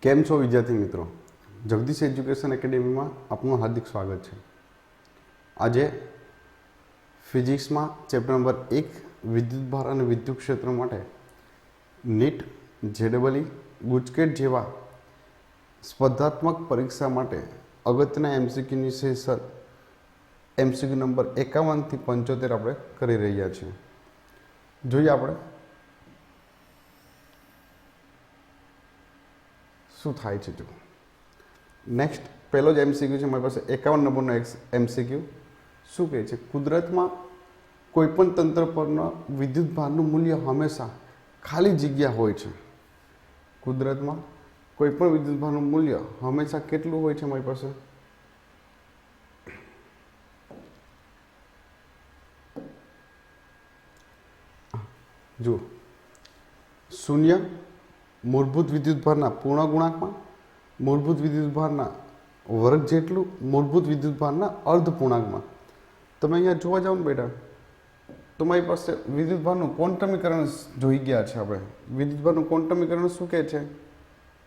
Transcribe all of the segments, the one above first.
કેમ છો વિદ્યાર્થી મિત્રો? જગદીશ એજ્યુકેશન એકેડેમીમાં આપનું હાર્દિક સ્વાગત છે. આજે ફિઝિક્સમાં ચેપ્ટર નંબર 1 વિદ્યુતભાર અને વિદ્યુત ક્ષેત્ર માટે નીટ, જેડબલઈ, ગુજકેટ જેવા સ્પર્ધાત્મક પરીક્ષા માટે અગત્યના એમસીક્યુની સેશન એમસીક્યુ નંબર 51 થી 75 આપણે કરી રહ્યા છીએ. જોઈએ આપણે શું થાય છે. જો નેક્સ્ટ પહેલો જ એમસીક્યુ છે મારી પાસે 51 નંબરનો એમસીક્યુ. શું કહે છે? કુદરતમાં કોઈપણ તંત્ર પરના વિદ્યુત ભારનું મૂલ્ય હંમેશા ખાલી જગ્યા હોય છે. કુદરતમાં કોઈપણ વિદ્યુત ભારનું મૂલ્ય હંમેશા કેટલું હોય છે? મારી પાસે જો શૂન્ય મૂળભૂત વિદ્યુતભારના પૂર્ણ ગુણાંકમાં, મૂળભૂત વિદ્યુતભારના વર્ગ જેટલું, મૂળભૂત વિદ્યુતભારના અર્ધ પૂર્ણાંકમાં. તમે અહીંયા જોવા જાઓ ને બેટા, તો મારી પાસે વિદ્યુતભારનું ક્વોન્ટમીકરણ જોઈ ગયા છે. આપણે વિદ્યુતભારનું ક્વોન્ટમીકરણ શું કહે છે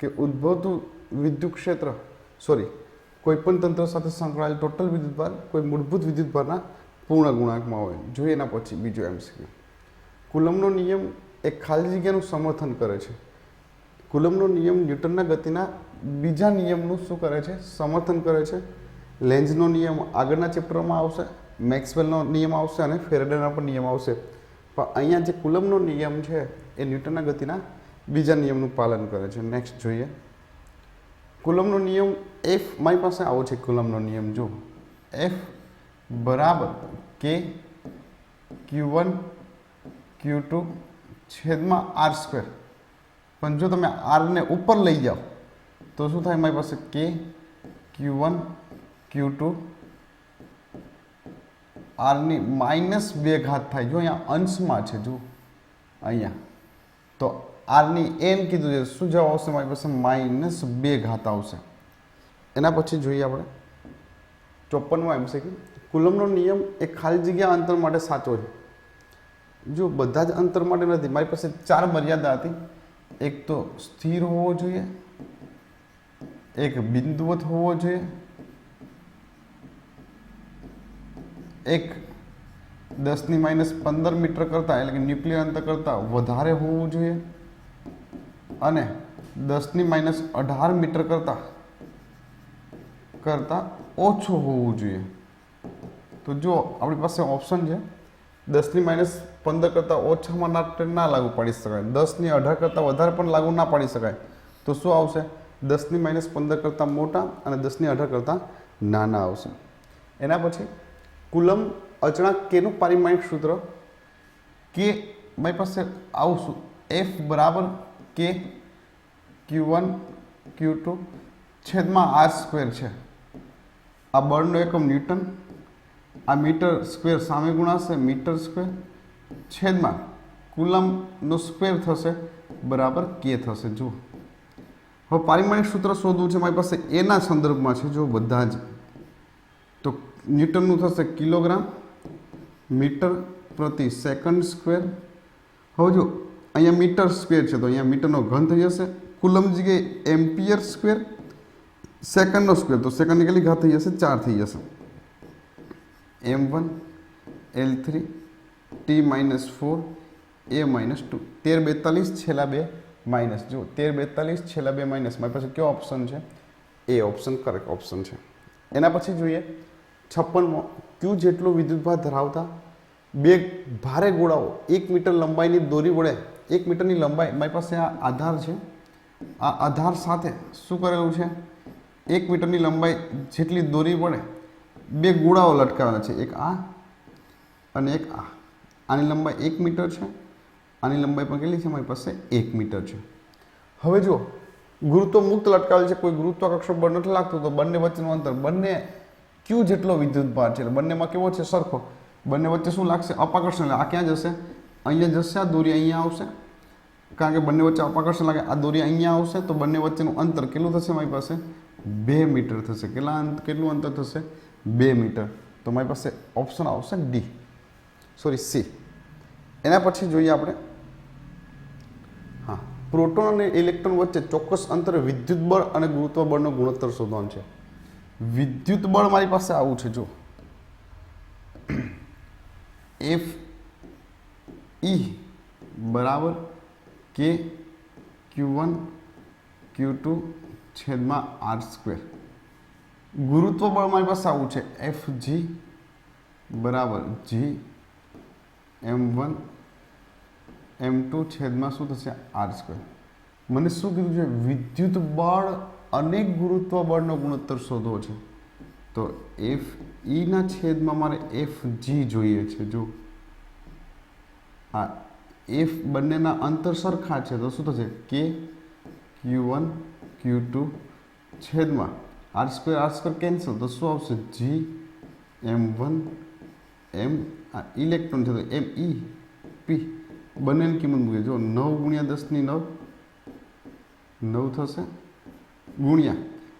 કે ઉદ્ભવતું વિદ્યુત ક્ષેત્ર કોઈપણ તંત્ર સાથે સંકળાયેલ ટોટલ વિદ્યુતભાર કોઈ મૂળભૂત વિદ્યુતભારના પૂર્ણ ગુણાંકમાં હોય. જોઈએ એના પછી બીજો એમસીક્યુ. કુલમનો નિયમ એક ખાલી જગ્યાનું સમર્થન કરે છે. કુલમનો નિયમ ન્યૂટનના ગતિના બીજા નિયમનું શું કરે છે? સમર્થન કરે છે. લેન્ઝનો નિયમ આગળના ચેપ્ટરમાં આવશે, મેક્સવેલનો નિયમ આવશે અને ફેરેડેનો પણ નિયમ આવશે. પણ અહીંયા જે કુલમનો નિયમ છે એ ન્યૂટનના ગતિના બીજા નિયમનું પાલન કરે છે. નેક્સ્ટ જોઈએ કુલમનો નિયમ એફ. મારી પાસે આવો છે કુલમનો નિયમ. જો એફ બરાબર કે Q1 Q2 છેદમાં R². પણ જો તમે આરને ઉપર લઈ જાઓ તો શું થાય? મારી પાસે કે Q1 Q2 આરની -2 ઘાત થાય. જો અહીંયા અંશમાં છે, જો અહીંયા તો આરની n કીધું છે. શું જવાબ આવશે? મારી પાસે -2 ઘાત આવશે. એના પછી જોઈએ આપણે 54મો એમસીક્યુ. કુલમનો નિયમ એક ખાલી જગ્યા અંતર માટે સાચો છે. જો બધા જ અંતર માટે નથી. મારી પાસે 4 મર્યાદા હતી. એક તો સ્થિર હોવો જોઈએ, એક બિંદુવત હોવો જોઈએ, એક 10⁻15 મીટર કરતાં એટલે કે ન્યુક્લિયર અંતર કરતાં વધારે હોવું જોઈએ અને 10⁻18 મીટર કરતાં ઓછું હોવું જોઈએ. તો જો આપણી પાસે ઓપ્શન છે 10⁻15 કરતાં ઓછામાં ના લાગુ પાડી શકાય, 10⁻18 કરતાં વધારે પણ લાગુ ના પાડી શકાય. તો શું આવશે? 10⁻15 કરતાં મોટા અને 10⁻18 કરતાં નાના આવશે. એના પછી કુલમ અચળાંક કેનું પારિમાણિક સૂત્ર કે મારી પાસે આવશું એફ બરાબર કે Q1 Q2 છેદમાં R² છે. આ બળનો એકમ ન્યૂટન, આ મીટર સ્ક્વેર સામે ગુણાશે મીટર સ્ક્વેર છેદમાં કુલમનો સ્ક્વેર થશે બરાબર કે થશે. જુઓ હવે પારિમાણિક સૂત્ર શોધવું છે. મારી પાસે એના સંદર્ભમાં છે. જો બધા જ તો ન્યૂટનનું થશે કિલોગ્રામ મીટર પ્રતિ સેકન્ડ સ્ક્વેર. હવે જો અહીંયા મીટર સ્ક્વેર છે તો અહીંયા મીટરનો ઘન થઈ જશે. કુલમ જગ્યાએ એમ્પિયર સ્ક્વેર, સેકન્ડનો સ્ક્વેર તો સેકન્ડની કેટલી ઘાત થઈ જશે? 4 થઈ જશે. M1 L3 T-4 A-2 1342 છેલ્લા 2 માઇનસ. જો 1342 છેલ્લા 2 માઇનસ. મારી પાસે કયો ઓપ્શન છે? એ ઓપ્શન કરેક્ટ ઓપ્શન છે. એના પછી જોઈએ 56મો. Q જેટલો વિદ્યુતભાર ધરાવતા બે ભારે ગોળાઓ 1 મીટર લંબાઈની દોરી વડે 1 મીટરની લંબાઈ. મારી પાસે આ આધાર છે. આ આધાર સાથે શું કરેલું છે? 1 મીટરની લંબાઈ જેટલી દોરી વડે બે ગોળાઓ લટકાવેલા છે. એક આ અને એક આ. આની લંબાઈ 1 મીટર છે. આની લંબાઈ પણ કેટલી છે? મારી પાસે 1 મીટર છે. હવે જો ગુરુત્વ મુક્ત લટકાવેલ છે, કોઈ ગુરુત્વાકર્ષણ બળ નથી લાગતું, તો બંને વચ્ચેનું અંતર બંને Q જેટલો વિદ્યુતભાર છે. એટલે બંનેમાં કેવો છે? સરખો. બંને વચ્ચે શું લાગશે? અપાકર્ષણ. એટલે આ ક્યાં જશે? અહીંયા જશે. આ દોરી અહીંયા આવશે. કારણ કે બંને વચ્ચે અપાકર્ષણ લાગે. આ દોરી અહીંયા આવશે તો બંને વચ્ચેનું અંતર કેટલું થશે? મારી પાસે 2 મીટર થશે. કેટલું અંતર થશે? 2 મીટર. તો મારી પાસે ઓપ્શન આવશે C. એના પછી જોઈએ આપણે પ્રોટોન અને ઇલેક્ટ્રોન વચ્ચે ચોક્કસ અંતરે વિદ્યુત બળ અને ગુરુત્વ બળનો ગુણોત્તર શોધવાનો છે. વિદ્યુત બળ મારી પાસે આવું છે, જો એફ ઈ બરાબર કે Q1 Q2 છેદમાં R². ગુરુત્વ બળ મારી પાસે આવું છે, FG બરાબર G M1 M2 છેદમાં શું થશે R². મને શું કીધું છે? વિદ્યુત બળ અને ગુરુત્વ બળનો ગુણોત્તર શોધવો છે. તો એફ ઈના છેદમાં મારે FG જોઈએ છે. જો આ એફ બંનેના અંતર સરખા છે તો શું થશે? કે Q1 Q2 છેદમાં R² કેન્સલ, તો શું આવશે? G M1 M આ ઇલેક્ટ્રોન છે તો MEP બંનેની કિંમત મૂકીએ. જો 9 ગુણ્યા 10⁹ 9 થશે, ગુણ્યા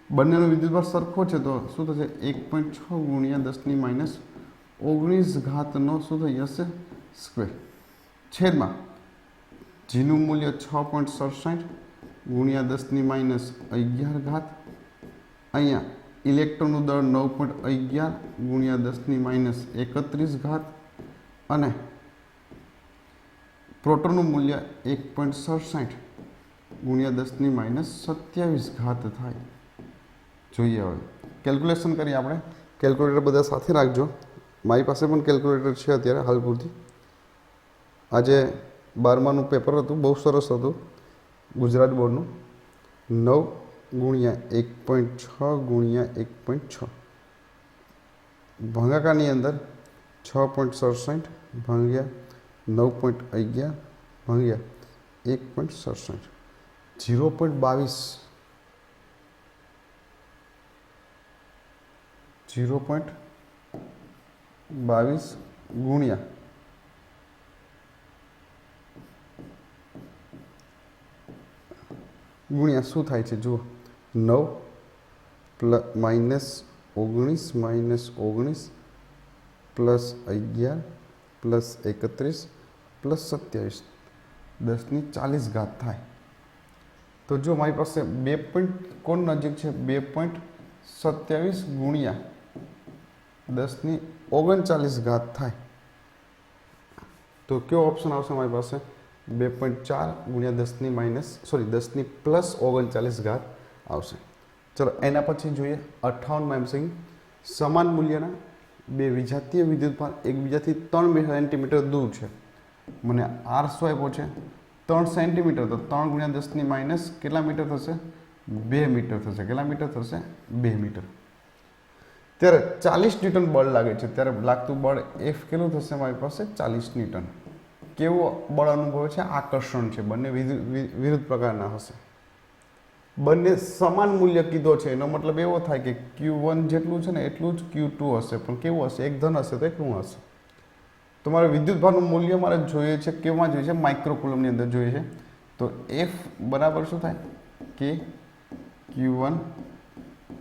બંનેનો વિદ્યુતભાર સરખો છે તો શું થશે? 1.6 ગુણ્યા 10⁻19 ઘાતનો શું થઈ જશે? સ્ક્વેર, છેદમાં જીનું મૂલ્ય 6.67 ગુણ્યા 10⁻11 ઘાત. અહીંયા ઇલેક્ટ્રોનનું દળ 9.11 ગુણ્યા 10⁻31 ઘાત અને પ્રોટોનનું મૂલ્ય 1.67 ગુણ્યા 10⁻27 ઘાત થાય. જોઈએ હવે કેલ્ક્યુલેશન કરીએ આપણે. કેલ્ક્યુલેટર બધા સાથે રાખજો. મારી પાસે પણ કેલ્ક્યુલેટર છે અત્યારે હાલ પૂરતી. આજે 12માનું પેપર હતું, બહુ સરસ હતું, ગુજરાત બોર્ડનું. 9 ગુણ્યા 1.6 ગુણ્યા 1.6 ભાગાકારની અંદર 6.67 ભાગ્યા 9.11 ભાગ્યા 1.67 0.22 ગુણ્યા શું થાય છે? જુઓ 9 -19 -19 +11 +31 +27 10⁻40 ઘાત થાય. તો જો મારી પાસે 2 પોઈન્ટ કોણ નજીક છે? 2.27 ગુણ્યા 10⁻39 ઘાત થાય. તો કયો ઓપ્શન આવશે મારી પાસે? 2.4 ગુણ્યા 10⁻39 ઘાત આવશે. ચલો એના પછી જોઈએ 58માં MCQ. સમાન મૂલ્યના બે વિજાતીય વિદ્યુતભાર એકબીજાથી 3 સેન્ટીમીટર દૂર છે. મને R શું આપ્યો છે? 3 સેન્ટીમીટર. તો 3 ગુણ્યા 10⁻⁻ કેટલા મીટર થશે? 2 મીટર થશે. કેટલા મીટર થશે? 2 મીટર. ત્યારે 40 ન્યૂટન બળ લાગે છે. ત્યારે લાગતું બળ F કેટલું થશે મારી પાસે? 40 ન્યૂટન. કેવું બળ અનુભવે છે? આકર્ષણ છે. બંને વિરુદ્ધ પ્રકારના હશે. બંને સમાન મૂલ્ય કીધો છે, એનો મતલબ એવો થાય કે Q1 જેટલું છે ને એટલું જ Q2 હશે. પણ કેવું હશે? એક ધન હશે તો એક ઋણ હશે. તો મારે વિદ્યુતભારનું મૂલ્ય મારે જોઈએ છે, કેમાં જોઈએ છે? માઇક્રોકુલમની અંદર જોઈએ છે. તો F બરાબર શું થાય? કે Q1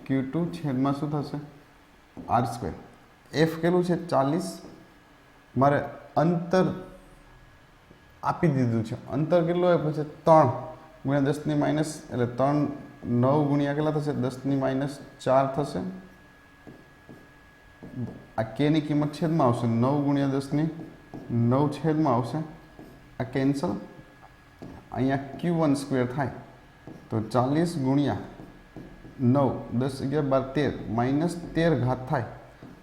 Q2 છેદમાં શું થશે? R². F કેટલું છે? 40. મારે અંતર આપી દીધું છે. અંતર કેટલું આપ્યું છે? 3 ગુણ્યા 10⁻, એટલે 3 9 ગુણ્યા કેટલા થશે? 10⁻4 થશે. આ કે ની કિંમત છેદમાં આવશે. 9 ગુણ્યા 10⁹ છેદમાં આવશે. આ કેન્સલ. અહીંયા Q1² થાય. તો 40 ગુણ્યા 9 10 11 12 13 -13 ઘાત થાય.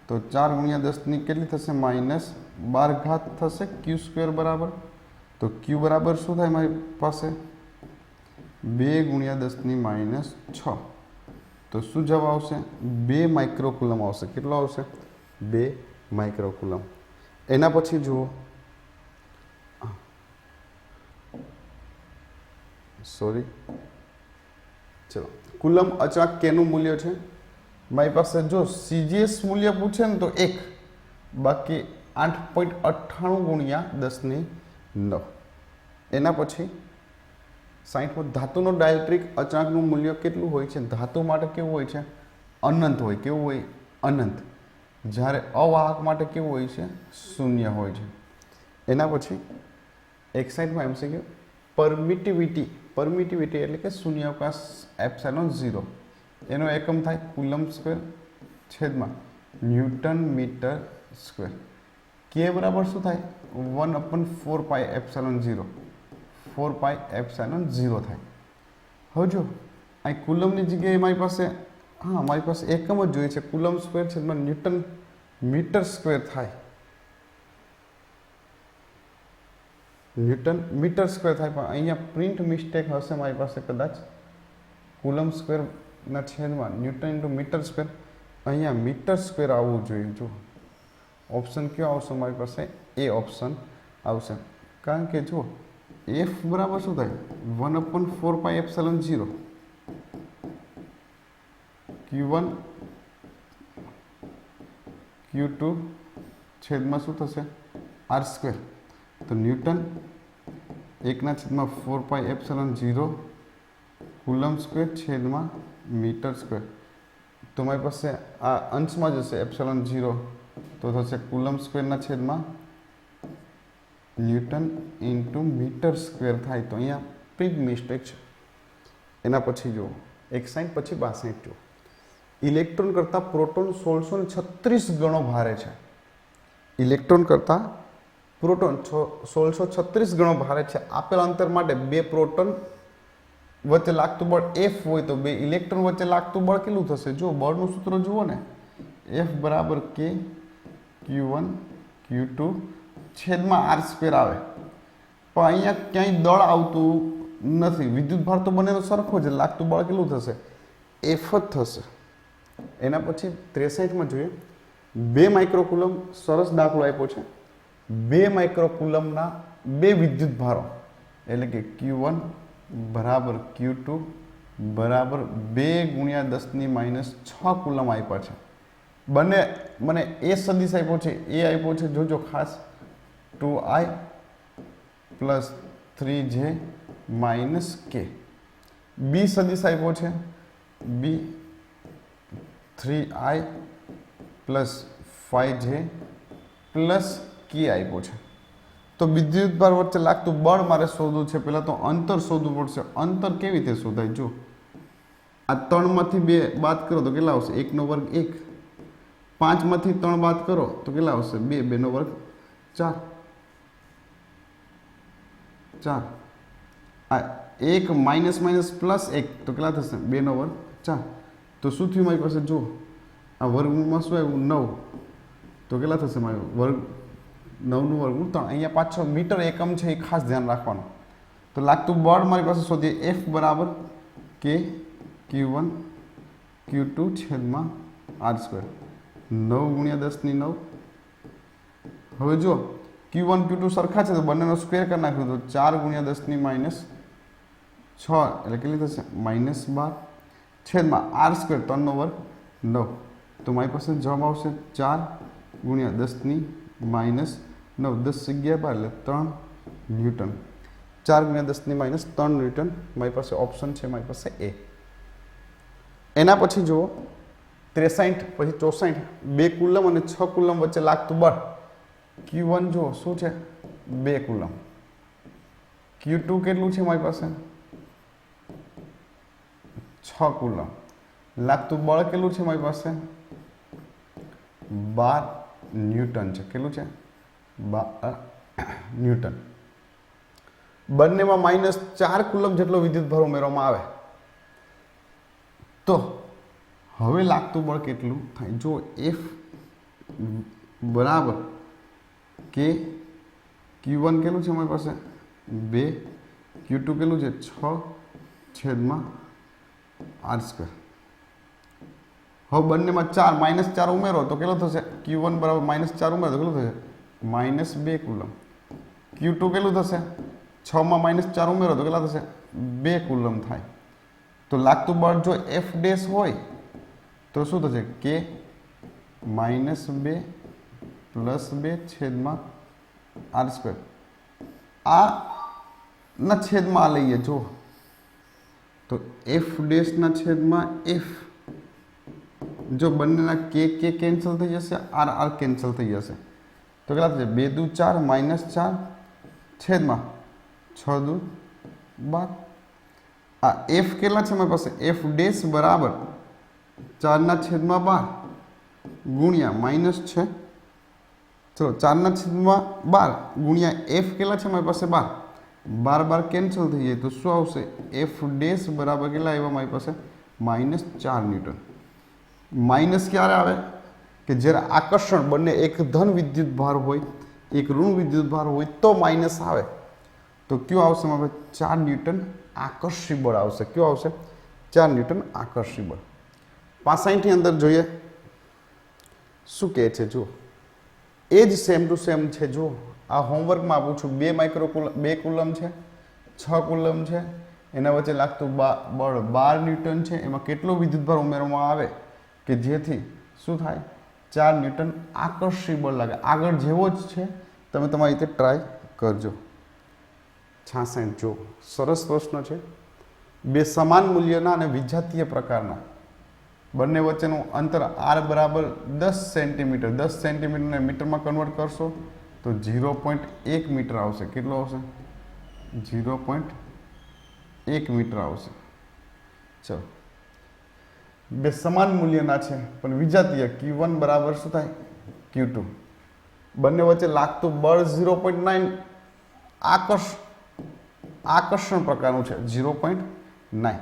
તો 4 ગુણ્યા 10 કેટલી થશે? -12 ઘાત થશે. Q² બરાબર. તો Q બરાબર શું થાય મારી પાસે? 2 ગુણ્યા 10⁻6. તો શું જવાબ આવશે? 2 માઇક્રોકુલમ આવશે. કેટલો આવશે? 2 માઇક્રોકુલમ. એના પછી જુઓ, સોરી, ચલો કુલમ અચળાંક કેનું મૂલ્ય છે મારી પાસે? જો CGS મૂલ્ય પૂછે ને તો 1, બાકી 8.98 ગુણ્યા 10⁹. એના પછી 60 ધાતુનો ડાયલેક્ટ્રિક અચળાંકનું મૂલ્ય કેટલું હોય છે? ધાતુ માટે કેવું હોય છે? અનંત હોય. કેવું હોય? અનંત. જ્યારે અવાહક માટે કેવું હોય છે? શૂન્ય હોય છે. એના પછી 61માં MCQ પરમિટિવિટી પરમિટિવિટી એટલે કે શૂન્યાવકાશ એપ્સિલોન 0 એનો એકમ થાય કુલમ્બ સ્ક્વેર છેદમાં ન્યૂટન મીટર સ્ક્વેર. કે બરાબર શું થાય 1/4 પાઈ એપ્સિલોન 0 4 પાઈ એપ્સિલોન 0 થાય. હવે જો અહીં કુલમની જગ્યાએ મારી પાસે મારી પાસે એકમ જ જોઈએ છે. કુલમ્બ સ્ક્વેર છેદમાં ન્યૂટન મીટર સ્ક્વેર થાય. ન્યૂટન મીટર સ્ક્વેર થાય, પણ અહીંયા પ્રિન્ટ મિસ્ટેક હશે મારી પાસે કદાચ. કુલમ્બ સ્ક્વેરના છેદમાં ન્યૂટન ઇન્ટુ મીટર સ્ક્વેર, અહીંયા મીટર સ્ક્વેર આવવું જોઈએ. જો ઓપ્શન કયો આવશે મારી પાસે? એ ઓપ્શન આવશે. કારણ કે જો એફ બરાબર શું થાય 1/4 પાઈ એપ્સિલોન 0 Q1 Q2 છેદમાં શું થશે આર સ્ક્વેર. તો ન્યૂટન 1/4 પાઈ એપ્સિલોન 0 કુલમ્બ સ્ક્વેર છેદમાં મીટર સ્ક્વેર. તો મારી પાસે આ અંશમાં જશે એપ્સિલોન 0, તો થશે કુલમ્બ સ્ક્વેરના છેદમાં ન્યૂટન ઇન્ટુ મીટર સ્ક્વેર થાય. તો અહીંયા પ્રિન્ટ મિસ્ટેક છે. એના પછી જુઓ 61 પછી 62 જુઓ. ઇલેક્ટ્રોન કરતાં પ્રોટોન 1636 ગણો ભારે છે. ઇલેક્ટ્રોન કરતાં પ્રોટોન 1636 ગણો ભારે છે. આપેલ અંતર માટે બે પ્રોટોન વચ્ચે લાગતું બળ F હોય તો બે ઇલેક્ટ્રોન વચ્ચે લાગતું બળ કેટલું થશે? જો બળનું સૂત્ર જુઓ ને, F બરાબર K Q1 Q2 છેદમાં આર સ્ક્વેર આવે. પણ અહીંયા ક્યાંય દળ આવતું નથી. વિદ્યુત ભાર તો બંનેનો સરખો છે. લાગતું બળ કેટલું થશે? F જ થશે. એના પછી 63માં જોઈએ 2 માઇક્રોકુલમ. સરસ દાખલો આપ્યો છે. 2 માઇક્રોકુલમના બે વિદ્યુત ભારો એટલે કે Q1 બરાબર Q2 બરાબર 2 × 10⁻6 કુલમ આપ્યા છે. બંને મને એ સદિશ આપ્યો છે. એ આપ્યો છે જોજો ખાસ 2I + 3J - K. બી સદિશ આપ્યો છે B 3I + 5J + K આપ્યો છે. તો વિદ્યુતભાર વચ્ચે લાગતું બળ મારે શોધવું છે. પહેલાં તો અંતર શોધવું પડશે. અંતર કેવી રીતે શોધાય? જો આ 3માંથી 2 બાદ કરો તો કેટલા આવશે? 1 નો વર્ગ 1. 5માંથી 3 બાદ કરો તો કેટલા આવશે? 2. 2 નો વર્ગ 4. આ 1 માઇનસ માઇનસ પ્લસ 1 તો કેટલા થશે? 2 નો વર્ગ 4. તો શું થયું મારી પાસે? જો આ વર્ગમૂળમાં શું આવ્યું? 9. તો કેટલા થશે મારું વર્ગ? 9 નું વર્ગમૂળ 3. અહીંયા પાછો મીટર એકમ છે, એ ખાસ ધ્યાન રાખવાનું. તો લાગતું બળ મારી પાસે શોધીએ. F બરાબર K Q1 Q2 છેદમાં આર સ્ક્વેર. 9 × 10⁹. હવે જો Q1 Q2 સરખા છે તો બંનેનો સ્ક્વેર કરી નાખ્યું તો 4 × 10⁻6 એટલે કેટલી થશે? -12 છેદમાં આર સ્ક્વેર 3 નો વર્ગ 9. તો મારી પાસે જવાબ આવશે 4 × 10⁻9. 10 જગ્યા પર એટલે 3 ન્યૂટન. 4 × 10⁻3 ન્યૂટન મારી પાસે ઓપ્શન છે. મારી પાસે એ. એના પછી જુઓ 63 પછી 64 2 કુલમ અને 6 કુલમ વચ્ચે લાગતું બળ. Q1 જુઓ શું છે? 2 કુલમ. Q2 કેટલું છે મારી પાસે? 6 કુલમ. લાગતું બળ કેટલું છે મારી પાસે? 12 ન્યૂટન છે. કેટલું છે? 12 ન્યૂટન. બંનેમાં -4 કુલમ જેટલો વિદ્યુત ભાર ઉમેરવામાં આવે તો હવે લાગતું બળ કેટલું થાય? જો F બરાબર K Q1 કેટલું છે મારી પાસે? 2. Q2 કેટલું છે? 6 છેદમાં આર સ્ક્વેર. હવે બંનેમાં 4 -4 ઉમેરો તો કેટલો થશે? Q1 બરાબર -4 ઉમેરો તો કેટલું થશે? -2 કુલમ. Q2 કેટલું થશે? 6 માં -4 ઉમેરો તો કેટલા થશે? 2 કુલમ થાય. તો લાગતું બળ જો F ડેશ હોય તો શું થશે? K -2 + 2 છેદમાં આર સ્ક્વેર. આ ના છેદમાં આ લઈએ જો તો F ડેશના છેદમાં F. જો બંનેના K કેન્સલ થઈ જશે, R કેન્સલ થઈ જશે તો કેટલા થશે? 2 દુ 4 -4 છેદમાં 6 દુ 12. આ એફ કેટલા છે મારી પાસે? એફ ડેશ બરાબર 4/12 ગુણ્યા માઇનસ છે, ચલો 4/12 ગુણ્યા એફ કેટલા છે મારી પાસે? 12 12 કેન્સલ થઈ જાય તો શું આવશે? એફ ડેશ બરાબર કેટલા આવ્યા મારી પાસે? -4 ન્યૂટન. માઇનસ ક્યારે આવે? કે જ્યારે આકર્ષણ બંને એક ધન વિદ્યુત ભાર હોય એક ઋણ વિદ્યુત ભાર હોય તો માઇનસ આવે. તો કયું આવશે મારે? 4 ન્યૂટન આકર્ષી બળ આવશે. કયું આવશે? 4 ન્યૂટન આકર્ષી બળ. 65 ની અંદર જોઈએ શું કહે છે જુઓ, એ જ સેમ ટુ સેમ છે. જુઓ આ હોમવર્કમાં આપું છું. 2 કુલમ છે, 6 કુલમ છે, એના વચ્ચે લાગતું બળ 12 ન્યૂટન છે. એમાં કેટલો વિદ્યુતભાર ઉમેરવામાં આવે કે જેથી શું થાય? 4 ન્યૂટન આકર્ષી બળ લાગે. આગળ જેવો જ છે, તમે તમારી રીતે ટ્રાય કરજો. 66 જો સરસ પ્રશ્ન છે. બે સમાન મૂલ્યના અને વિજાતીય પ્રકારના બંને વચ્ચેનું અંતર r બરાબર 10 સેન્ટીમીટર. 10 સેન્ટીમીટરને મીટરમાં કન્વર્ટ કરશો તો 0.1 મીટર આવશે. કેટલો આવશે? 0.1 મીટર આવશે. ચલો, બે સમાન મૂલ્યના છે પણ વિજાતીય. Q1 બરાબર શું થાય? Q2. બંને વચ્ચે લાગતું બળ 0.9 આકર્ષણ પ્રકારનું છે. 0.9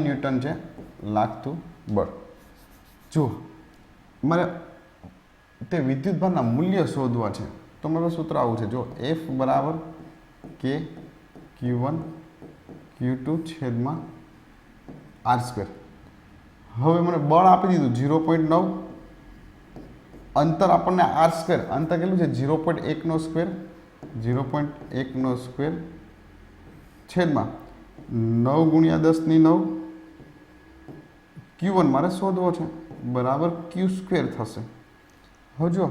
ન્યૂટન છે લાગતું બળ. જો મારે તે વિદ્યુતભારના મૂલ્ય શોધવા છે તો મારું સૂત્ર આવું છે. જો F બરાબર K Q1 Q2 છેદમાં R². હવે મને બળ આપી દીધું 0.9, અંતર આપણને R², અંતર કેટલું છે? 0.1 નો સ્ક્વેર, 0.1 નો સ્ક્વેર છેદમાં 9 ગુણ્યા 10⁹. Q1 મારે શોધવો છે બરાબર Q² થશે. હવે જો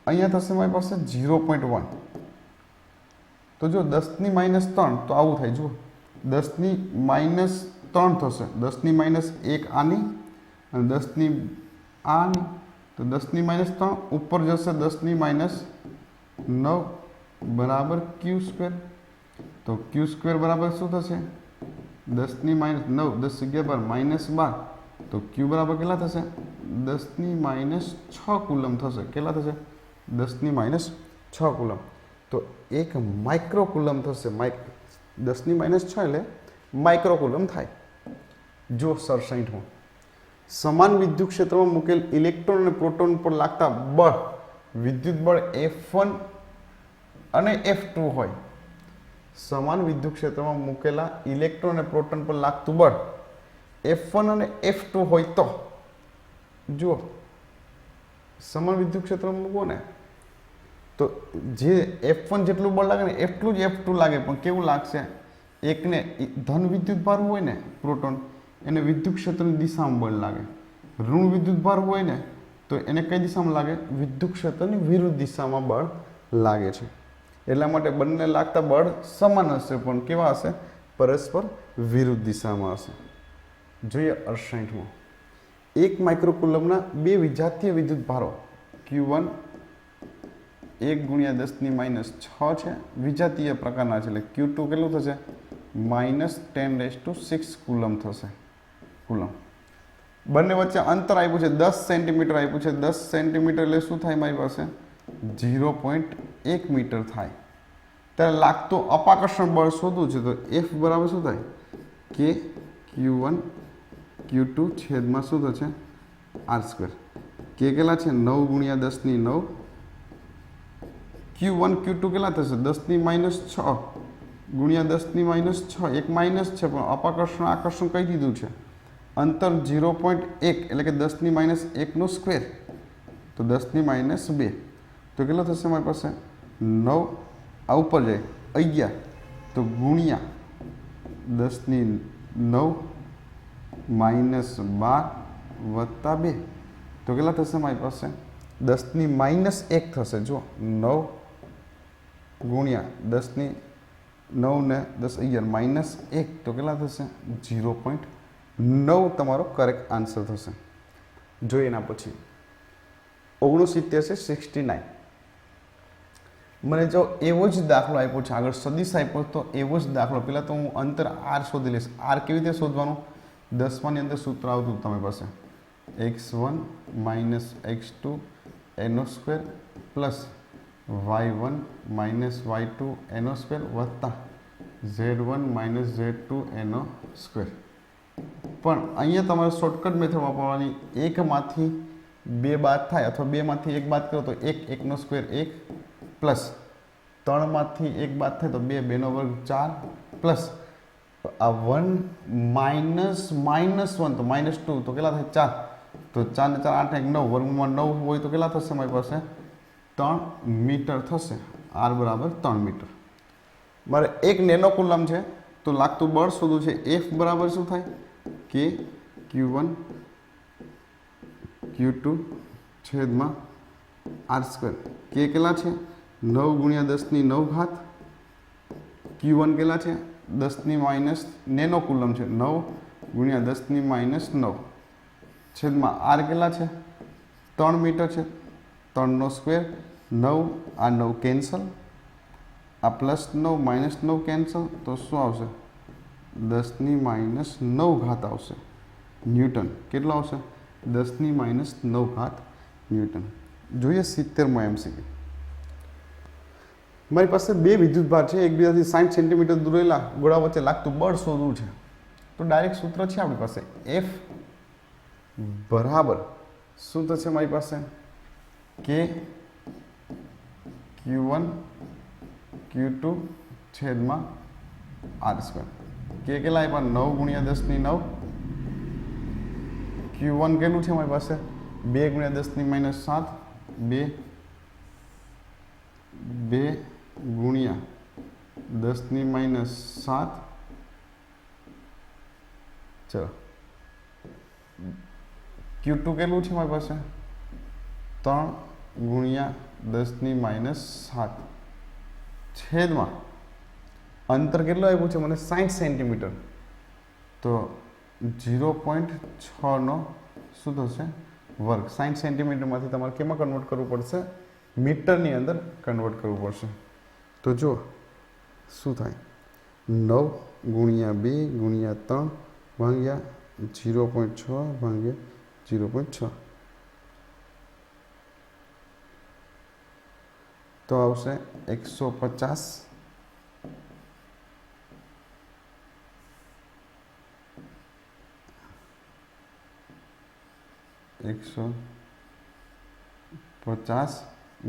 અહીંયા થશે મારી પાસે 0.1. તો જો 10⁻³ તો આવું થાય. જુઓ 10⁻³ થશે. 10⁻1 આની અને 10 આની. તો 10⁻³ ઉપર જશે 10⁻9 બરાબર Q². તો Q² બરાબર શું થશે? 10⁻9 10 11 -12. તો Q બરાબર કેટલા થશે? 10⁻6 કુલમ થશે. કેટલા થશે? 10⁻6 કુલમ. તો 1 માઇક્રો કુલમ થશે. 10⁻6 એટલે માઇક્રો કુલમ થાય. જો 67 સમાન વિદ્યુત ક્ષેત્રમાં મૂકેલ ઇલેક્ટ્રોન અને પ્રોટોન પર લાગતા બળ વિદ્યુત બળ F1 અને F2 હોય. સમાન વિદ્યુત ક્ષેત્રમાં મૂકેલા ઇલેક્ટ્રોન અને પ્રોટોન પર લાગતું બળ F1 અને F2 હોય તો જુઓ સમાન વિદ્યુત ક્ષેત્રમાં મૂકો ને તો જે F1 જેટલું બળ લાગે ને એટલું જ F2 લાગે. પણ કેવું લાગશે? એકને ધન વિદ્યુત ભાર હોય ને પ્રોટોન, એને વિદ્યુત ક્ષેત્રની દિશામાં બળ લાગે. ઋણ વિદ્યુત ભાર હોય ને તો એને કઈ દિશામાં લાગે? વિદ્યુત ક્ષેત્રની વિરુદ્ધ દિશામાં બળ લાગે છે. એટલા માટે બંને લાગતા બળ સમાન હશે પણ કેવા હશે? પરસ્પર વિરુદ્ધ દિશામાં હશે. જોઈએ 68. 1 માઇક્રોકુલમના બે વિજાતીય વિદ્યુત ભારો Q1 1 ગુણ્યા 10⁻6 છે. વિજાતીય પ્રકારના છે એટલે Q2 કેટલું થશે? -10⁻6 કુલમ થશે. કુલમ. બંને વચ્ચે અંતર આપ્યું છે 10 સેન્ટીમીટર આપ્યું છે. 10 સેન્ટીમીટર એટલે શું થાય મારી પાસે? 0.1 મીટર થાય. ત્યારે લાગતું અપાકર્ષણ બળ શોધવું છે તો F બરાબર શું થાય? K Q1 Q2 છેદમાં શું થશે? R². K કેટલા છે? 9 ગુણ્યા 10⁹. Q1 Q2 કેટલા થશે? 10⁻6 ગુણ્યા 10⁻6. એક માઇનસ છે પણ અપાકર્ષણ આકર્ષણ કહી દીધું છે. અંતર 0.1 એટલે કે 10⁻1 નો સ્ક્વેર. તો 10⁻2 તો કેટલો થશે મારી પાસે? 9 આ ઉપર જાય 11 તો ગુણ્યા 10⁻9 -12 વત્તા 2 તો કેટલા થશે મારી પાસે? 10⁻1 થશે. જો 9 ગુણ્યા 10⁻9 ને 10 11 -1 તો કેટલા થશે? 0.9 તમારો કરેક્ટ આન્સર થશે. જોઈએ એના પછી 69 છે 69. મને જો એવો જ દાખલો આપ્યો છે, આગળ સદિશ આપ્યો તો એવો જ દાખલો, પહેલાં તો હું અંતર આર શોધી લઈશ. આર કેવી રીતે શોધવાનું? 10માની અંદર સૂત્ર આવતું તમારી પાસે x1 - x2 એનો સ્ક્વેર પ્લસ y1 - y2 એનો સ્ક્વેર વત્તા z1 - z2 એનો સ્ક્વેર. પણ અહીંયા તમારે શોર્ટકટ મેથડ વાપરવાની. એકમાંથી બે બાદ થાય અથવા બેમાંથી એક બાદ કરો તો એકનો સ્ક્વેર 1 પ્લસ 3માંથી એક બાદ થાય તો 2 2નો વર્ગ 4 પ્લસ આ 1 માઇનસ -1 તો -2 તો કેટલા થાય 4 તો 4 ને 4 8 1 9 વર્ગમાં 9 હોય તો કેટલા થશે મારી પાસે 3 મીટર થશે. આર બરાબર 3 મીટર. મારે 1 નેનો કુલમ છે તો લાગતું બળ શોધવું છે. એફ બરાબર શું થાય કે Q1 Q2 છેદમાં આર સ્ક્વેર. કે કેટલા છે 9 × 10⁹ Q1 કેટલા છે 10⁻, નેનો કુલમ છે 9 × 10⁻9 છેદમાં આર કેટલા છે 3 મીટર છે. 3નો સ્ક્વેર 9, આ 9 કેન્સલ, આ +9 -9 કેન્સલ તો શું આવશે 10⁻9 આવશે ન્યૂટન. કેટલો આવશે 10⁻9 ન્યૂટન. જોઈએ 70માં MCQ. મારી પાસે બે વિદ્યુતભાર છે, એકબીજાથી 60 સેન્ટીમીટર દૂર રહેલા ગોળા વચ્ચે લાગતું બળ શોધવું છે. તો ડાયરેક્ટ સૂત્ર છે આપણી પાસે F બરાબર શું થશે મારી પાસે કે Q1 Q2 છેદમાં આર સ્ક્વેર. કે કેટલા આપ્યા 9 × 10⁹ Q1 કેટલું છે મારી પાસે 2 × 10⁻7 2 × 10⁻7 ચલો. Q2 કેટલું છે મારી પાસે 3 × 10⁻7 છેદમાં અંતર કેટલું આપ્યું છે મને 60 સેન્ટીમીટર તો 0.6નો શું થશે વર્ગ. 60 સેન્ટીમીટરમાંથી તમારે કેમાં કન્વર્ટ કરવું પડશે મીટરની અંદર કન્વર્ટ કરવું પડશે. તો જો શું થાય 9 × 2 × 3 ભાગ્યા 0.6 ભાગ્યા 0.6 તો આવશે 150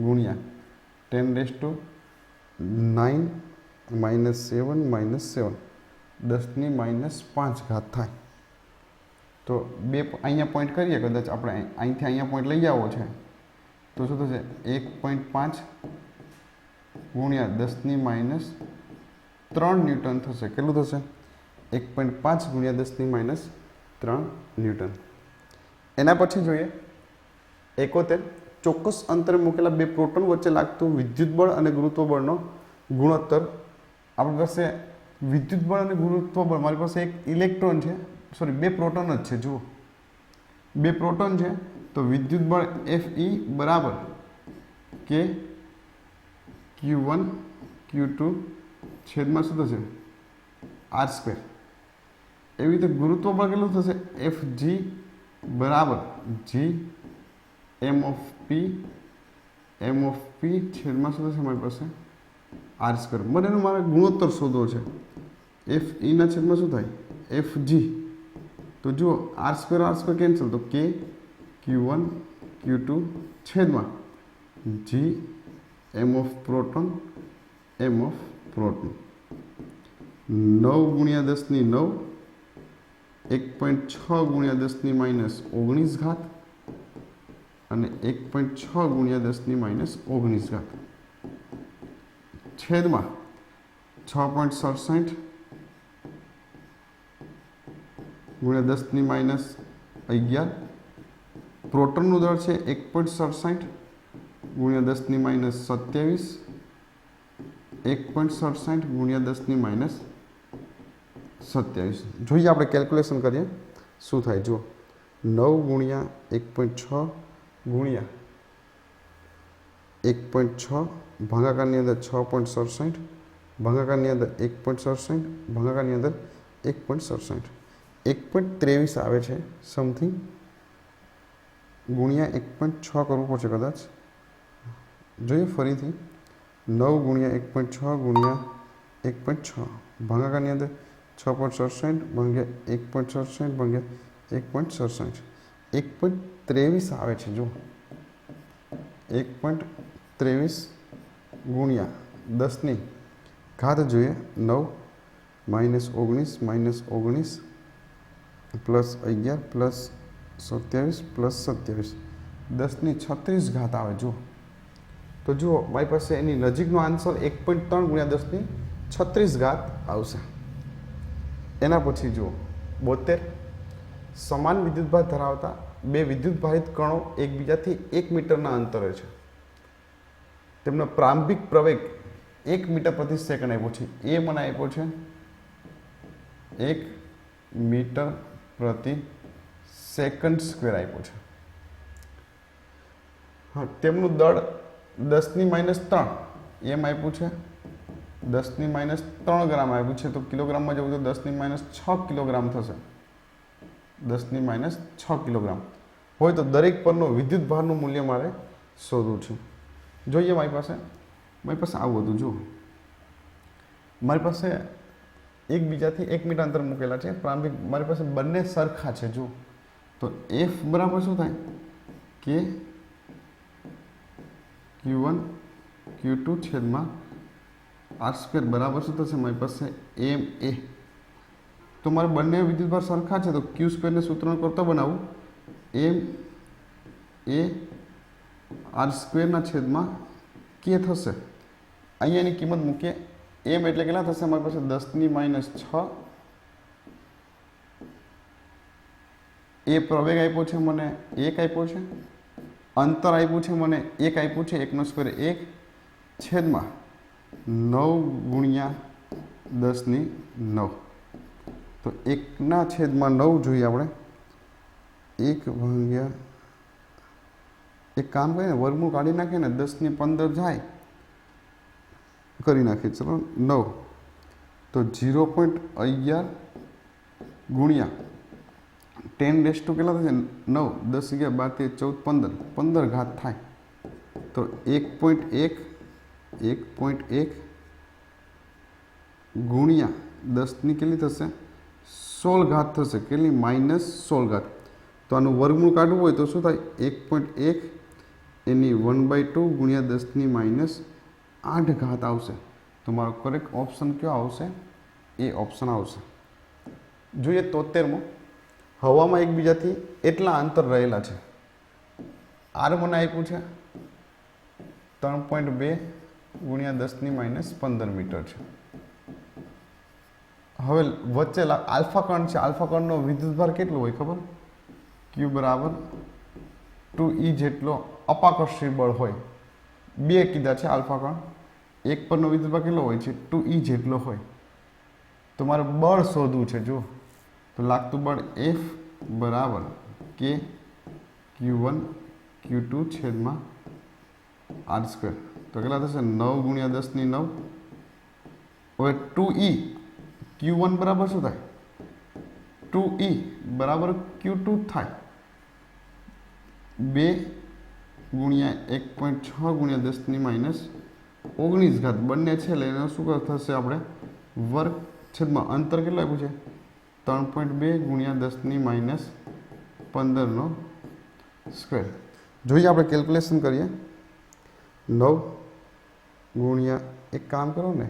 ગુણ્યા 10⁻9 -7 -7 10⁻5 થાય. તો બે અહીંયા પોઈન્ટ કરીએ, કદાચ આપણે અહીંથી અહીંયા પોઈન્ટ લઈ આવો છે તો શું થશે 1.5 ગુણ્યા 10⁻3 ન્યૂટન થશે. કેટલું થશે 1.5 ગુણ્યા 10⁻3 ન્યૂટન. એના પછી જોઈએ 71 ચોક્કસ અંતરે મૂકેલા બે પ્રોટોન વચ્ચે લાગતું વિદ્યુતબળ અને ગુરુત્વબળનો ગુણોત્તર. આપણી પાસે વિદ્યુતબળ અને ગુરુત્વબળ, મારી પાસે એક ઇલેક્ટ્રોન છે, સોરી બે પ્રોટોન જ છે. જુઓ બે પ્રોટોન છે તો વિદ્યુતબળ Fe બરાબર કે Q1 Q2 છેદમાં શું થશે આર સ્ક્વેર. એવી રીતે ગુરુત્વબળ કેટલું થશે Fg બરાબર G m of p છેદમાં શું થશે મારી પાસે આર સ્ક્વેર. મને એનો મારે ગુણોત્તર શોધવો છે. Fe ના છેદમાં શું થાય Fg. તો જુઓ આર સ્ક્વેર કેન્સલ તો k Q1 Q2 છેદમાં G m of પ્રોટોન 9 × 10⁹ 1.6 × 10⁻19 અને 1.6 × 10⁻19 છેદમાં 6.67 × 10⁻11. પ્રોટોનનું દળ છે 1.67 × 10⁻27 1.67 × 10⁻27. જોઈએ આપણે કેલ્ક્યુલેશન કરીએ શું થાય. જુઓ 9 × 1.6 ગુણ્યા 1.6 ભાગાકારની અંદર 6.67 ભાગાકારની અંદર 1.67 ભાગાકારની અંદર 1.67 1.23 આવે છે સમથિંગ ગુણ્યા 1.6 કરવું પડશે કદાચ જોઈએ ફરીથી 9 ગુણ્યા 1.6 ગુણ્યા 1.6 ભાગાકારની અંદર 6.67 ભાગ્યા 1.67 ભાગ્યા 1.67 1.23 આવે છે જો 1.23 ગુણ્યા 10 ઘાત જોઈએ 9 -19 પ્લસ 11 પ્લસ 27 પ્લસ 27 10 36 ઘાત આવે જો તો જુઓ મારી પાસે એની નજીકનો આન્સર 1.3 ગુણ્યા 10 36 ઘાત આવશે. એના પછી જુઓ 72 સમાન વિદ્યુતભાર ધરાવતા બે વિદ્યુતભારિત કણો એકબીજાથી 1 મીટરના અંતરે છે. તેમનો પ્રારંભિક પ્રવેગ 1 મીટર પ્રતિ સેકન્ડ આપ્યો છે. એ મને આપ્યો છે 1 મીટર પ્રતિ સેકન્ડ સ્ક્વેર આપ્યો છે. હા, તેમનું દળ 10⁻³ એમ આપ્યું છે. 10⁻³ ગ્રામ આપ્યું છે તો કિલોગ્રામમાં જવું તો 10⁻6 કિલોગ્રામ થશે. 10⁻6 કિલોગ્રામ હોય તો દરેક પરનો વિદ્યુત ભારનું મૂલ્ય મારે શોધવું છે. જોઈએ મારી પાસે આવું હતું. જુઓ મારી પાસે એકબીજાથી 1 મીટર અંતર મૂકેલા છે. પ્રારંભિક મારી પાસે બંને સરખા છે. જુઓ તો F બરાબર શું થાય કે Q1 Q2 છેદમાં R² બરાબર શું થશે મારી પાસે MA. તો મારે બંને વિદ્યુતભાર સરખા છે તો Q² ને સૂત્રનો કરતો બનાવું MA R² ના છેદમાં K થશે. અહીંયાની કિંમત મૂકીએ. M એટલે કેટલા થશે અમારી પાસે 10⁻6. એ પ્રવેગ આપ્યો છે મને 1 આપ્યો છે. અંતર આપ્યું છે મને 1 આપ્યું છે. 1² 1 છેદમાં 9 ગુણ્યા 10⁹. તો 1/9 જોઈએ આપણે. 1 ભાગ્યા એક કામ કરીએ ને વર્ગમૂળ કાઢી નાખીએ ને 10⁻15 જાય કરી નાખીએ. ચલો 9 તો 0.11 ગુણ્યા 10 કેટલા થશે 9 10 11 12 13 14 15 ઘાત થાય તો 1.1 ગુણ્યા 10 કેટલી થશે 16 ઘાત થશે. કેટલી -16 ઘાત. તો આનું વર્ગમૂળ કાઢવું હોય તો શું થાય 1.1 એની 1/2 ગુણ્યા 10⁻8 ઘાત આવશે. તો મારો કરેક્ટ ઓપ્શન કયો આવશે? એ ઓપ્શન આવશે. જોઈએ 73માં હવામાં એકબીજાથી એટલા અંતર રહેલા છે. આર મને આપ્યું છે 3.2 ગુણ્યા 10⁻15 મીટર છે. હવે વચ્ચે આલ્ફા કણ છે. આલ્ફા કણનો વિદ્યુતભાર કેટલો હોય ખબર? Q બરાબર 2E જેટલો અપાકર્ષી બળ હોય. 2 કીધા છે આલ્ફા કણ. એક પરનો વિદ્યુતભાર કેટલો હોય છે 2E જેટલો હોય. તો મારે બળ શોધવું છે. જો તો લાગતું બળ F બરાબર કે Q1 Q2 છેદમાં R². તો કેટલા થશે 9 ગુણ્યા 10⁹. હવે 2E Q1 બરાબર શું થાય 2E બરાબર Q2 થાય. 2 ગુણ્યા 1.6 ગુણ્યા 10⁻19 ઘાત બંને છે એટલે એનો શું થશે આપણે વર્ગ છેદમાં અંતર કેટલું આપ્યું છે 3.2 ગુણ્યા 10⁻15 સ્ક્વેર. જોઈએ આપણે કેલ્ક્યુલેશન કરીએ. 9 ગુણ્યા એક કામ કરો ને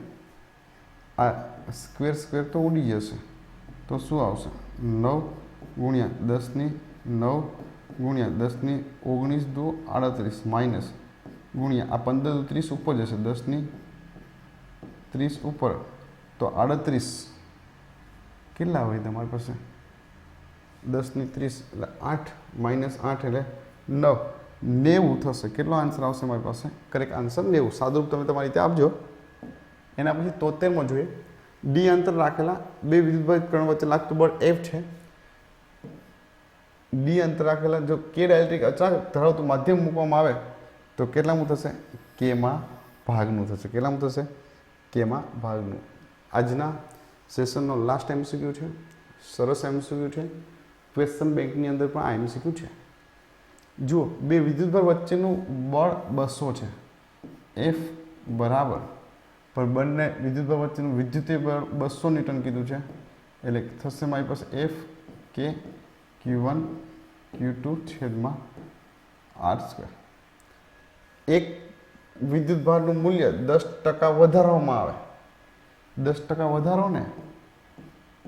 આ સ્ક્વેર તો ઉડી જશે તો શું આવશે 9 ગુણ્યા 10⁹ ગુણ્યા 10⁻19 દો 38 માઇનસ ગુણ્યા આ 15 દો 30 ઉપર જશે 10⁻30 ઉપર તો 38 કેટલા હોય તમારી પાસે 10⁻30 એટલે 8 -8 એટલે 9 90 થશે. કેટલો આન્સર આવશે મારી પાસે? Correct answer 90. સાદુરૂપ તમે તમારી રીતે આપજો. એના પછી 73માં જોઈએ. ડી અંતર રાખેલા બે વિદ્યુતભારિત કણ વચ્ચે લાગતું બળ F છે. ડી અંતર રાખેલા જો કે ડાયલેક્ટ્રિક અચાનક ધરાવતું માધ્યમ મૂકવામાં આવે તો કેટલામું થશે? કેમાં ભાગનું થશે. કેટલામું થશે? કેમાં ભાગનું. આજના સેશનનો લાસ્ટ MCQ છે. સરસ MCQ છે. ક્વેશ્ચન બેંકની અંદર પણ આ MCQ છે. જુઓ, બે વિદ્યુતભાર વચ્ચેનું બળ 200 છે. F બરાબર, પણ બંને વિદ્યુતભાર વચ્ચેનું વિદ્યુતીય બળ 200 ન્યૂટન કીધું છે. એટલે થશે મારી પાસે F કે Q1 Q2 છેદમાં R². એક વિદ્યુતભારનું મૂલ્ય 10% વધારવામાં આવે. 10% વધારો ને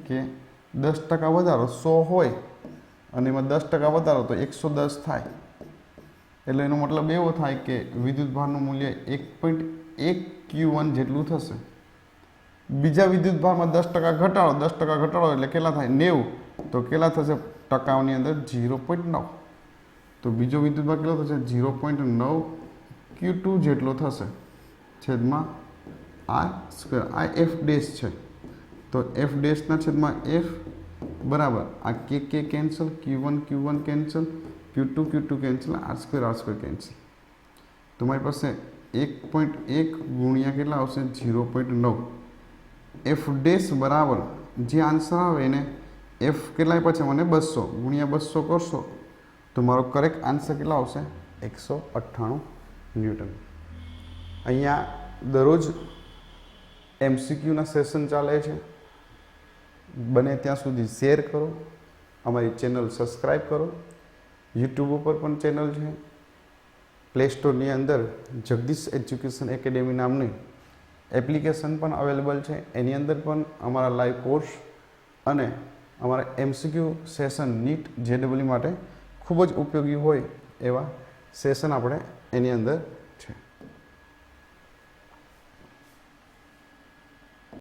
કે 10% વધારો 100 હોય અને એમાં 10% વધારો તો 110 થાય. એટલે એનો મતલબ એવો થાય કે વિદ્યુતભારનું મૂલ્ય 1.1 Q1 જેટલું થશે. બીજા વિદ્યુતભારમાં 10% ઘટાડો, 10% ઘટાડો એટલે કેટલા થાય? 90. તો કેટલા થશે ટકાઓની અંદર? 0.9. તો બીજો વિદ્યુતભાર કેટલો થશે? 0.9 Q2 જેટલો થશે છેદમાં R². આ F ડેશ છે, તો F ડેશના છેદમાં F બરાબર આ કે cancel, Q1 cancel, Q2 cancel, R² cancel. તો મારી પાસે 1.1 ગુણ્યા કેટલા આવશે? 0.9. F ડેશ બરાબર જે આન્સર આવે એને F કેટલા આપ્યા છે મને? 200 ગુણ્યા 200 કરશો તો મારો કરેક્ટ આન્સર કેટલા આવશે? 198 ન્યૂટન. અહીંયા દરરોજ MCQના સેશન ચાલે છે. બને ત્યાં સુધી શેર કરો, અમારી ચેનલ સબસ્ક્રાઈબ કરો. યુટ્યુબ ઉપર પણ ચેનલ છે. પ્લે સ્ટોરની અંદર જગદીશ એજ્યુકેશન એકેડેમી નામની એપ્લિકેશન પણ અવેલેબલ છે. એની અંદર પણ અમારા લાઈવ કોર્સ અને અમારા MCQ સેશન NEET JEE માટે ખૂબ જ ઉપયોગી હોય એવા સેશન આપણે એની અંદર